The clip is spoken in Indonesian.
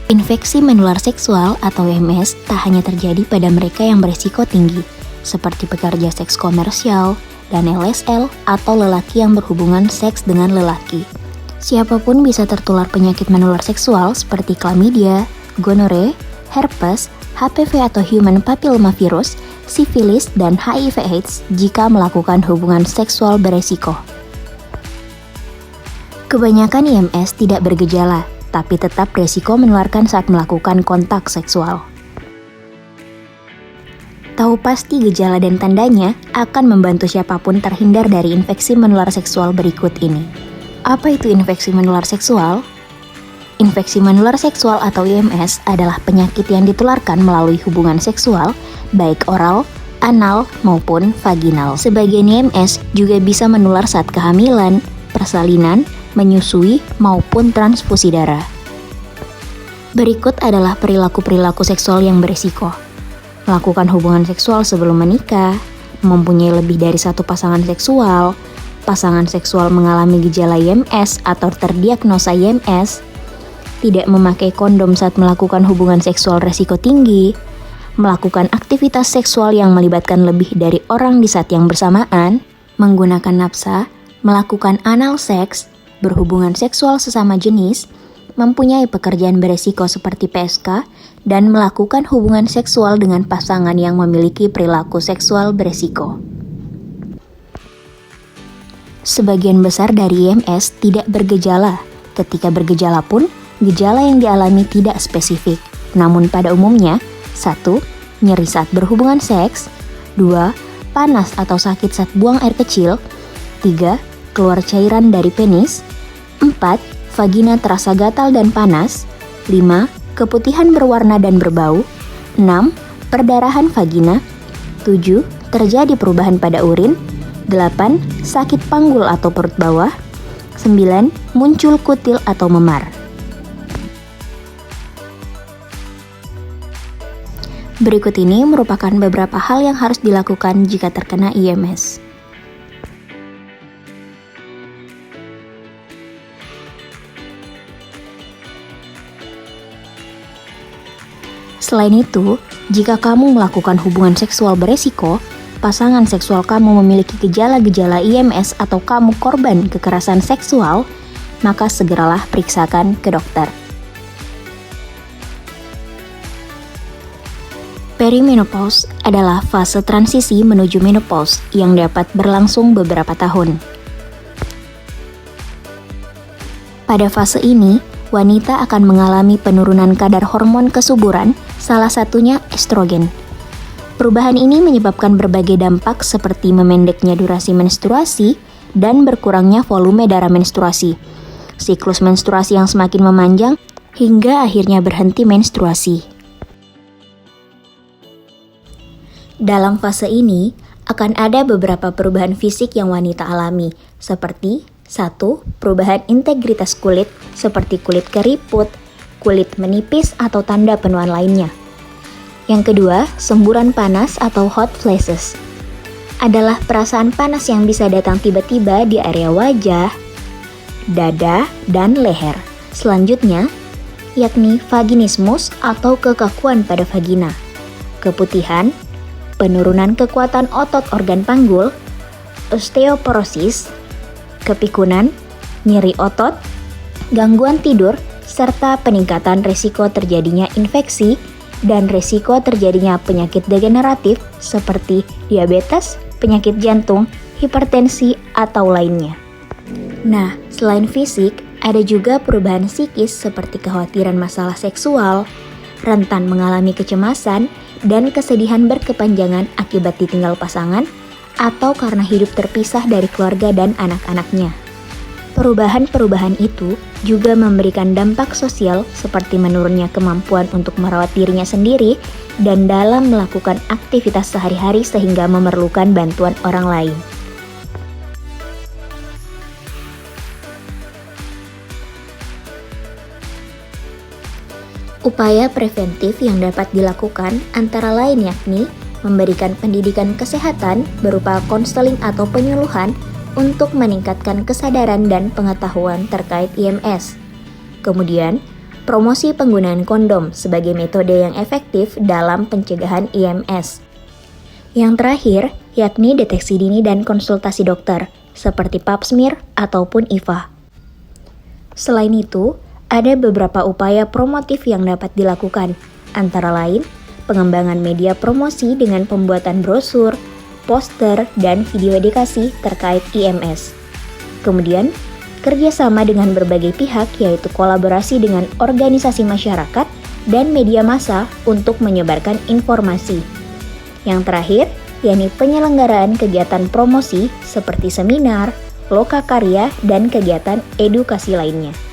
Infeksi menular seksual atau IMS tak hanya terjadi pada mereka yang berisiko tinggi, seperti pekerja seks komersial dan LSL atau lelaki yang berhubungan seks dengan lelaki. Siapapun bisa tertular penyakit menular seksual seperti chlamydia, gonore, herpes, HPV atau human papillomavirus, sifilis, dan HIV/AIDS jika melakukan hubungan seksual beresiko. Kebanyakan IMS tidak bergejala, tapi tetap resiko menularkan saat melakukan kontak seksual. Tahu pasti gejala dan tandanya akan membantu siapapun terhindar dari infeksi menular seksual berikut ini. Apa itu infeksi menular seksual? Infeksi menular seksual atau IMS adalah penyakit yang ditularkan melalui hubungan seksual, baik oral, anal, maupun vaginal. Sebagian IMS juga bisa menular saat kehamilan, persalinan, menyusui, maupun transfusi darah. Berikut adalah perilaku-perilaku seksual yang berisiko. Melakukan hubungan seksual sebelum menikah, mempunyai lebih dari satu pasangan seksual mengalami gejala IMS atau terdiagnosa IMS, tidak memakai kondom saat melakukan hubungan seksual resiko tinggi, melakukan aktivitas seksual yang melibatkan lebih dari orang di saat yang bersamaan, menggunakan nafsa, melakukan anal seks, berhubungan seksual sesama jenis, mempunyai pekerjaan beresiko seperti PSK, dan melakukan hubungan seksual dengan pasangan yang memiliki perilaku seksual beresiko. Sebagian besar dari IMS tidak bergejala. Ketika bergejala pun, gejala yang dialami tidak spesifik. Namun pada umumnya, 1. Nyeri saat berhubungan seks, 2. Panas atau sakit saat buang air kecil, 3. Keluar cairan dari penis, 4. Vagina terasa gatal dan panas, 5. Keputihan berwarna dan berbau, 6. Perdarahan vagina, 7. Terjadi perubahan pada urin, 8. Sakit panggul atau perut bawah, 9. Muncul kutil atau memar. Berikut ini merupakan beberapa hal yang harus dilakukan jika terkena IMS. Selain itu, jika kamu melakukan hubungan seksual beresiko, pasangan seksual kamu memiliki gejala-gejala IMS atau kamu korban kekerasan seksual, maka segeralah periksakan ke dokter. Perimenopause adalah fase transisi menuju menopause yang dapat berlangsung beberapa tahun. Pada fase ini, wanita akan mengalami penurunan kadar hormon kesuburan, salah satunya estrogen. Perubahan ini menyebabkan berbagai dampak seperti memendeknya durasi menstruasi dan berkurangnya volume darah menstruasi, siklus menstruasi yang semakin memanjang, hingga akhirnya berhenti menstruasi. Dalam fase ini, akan ada beberapa perubahan fisik yang wanita alami, seperti 1. Perubahan integritas kulit, seperti kulit keriput, kulit menipis, atau tanda penuaan lainnya. Yang kedua, semburan panas atau hot flashes. Adalah perasaan panas yang bisa datang tiba-tiba di area wajah, dada, dan leher. Selanjutnya, yakni vaginismus atau kekakuan pada vagina, keputihan, penurunan kekuatan otot organ panggul, osteoporosis, kepikunan, nyeri otot, gangguan tidur, serta peningkatan risiko terjadinya infeksi dan risiko terjadinya penyakit degeneratif seperti diabetes, penyakit jantung, hipertensi, atau lainnya. Nah, selain fisik, ada juga perubahan psikis seperti kekhawatiran masalah seksual, rentan mengalami kecemasan, dan kesedihan berkepanjangan akibat ditinggal pasangan atau karena hidup terpisah dari keluarga dan anak-anaknya. Perubahan-perubahan itu juga memberikan dampak sosial seperti menurunnya kemampuan untuk merawat dirinya sendiri dan dalam melakukan aktivitas sehari-hari sehingga memerlukan bantuan orang lain. Upaya preventif yang dapat dilakukan antara lain yakni memberikan pendidikan kesehatan berupa konseling atau penyuluhan untuk meningkatkan kesadaran dan pengetahuan terkait IMS. Kemudian, promosi penggunaan kondom sebagai metode yang efektif dalam pencegahan IMS. Yang terakhir, yakni deteksi dini dan konsultasi dokter, seperti pap smear ataupun IVA. Selain itu, ada beberapa upaya promotif yang dapat dilakukan, antara lain pengembangan media promosi dengan pembuatan brosur, poster, dan video edukasi terkait IMS. Kemudian, kerjasama dengan berbagai pihak yaitu kolaborasi dengan organisasi masyarakat dan media massa untuk menyebarkan informasi. Yang terakhir, yakni penyelenggaraan kegiatan promosi seperti seminar, lokakarya, dan kegiatan edukasi lainnya.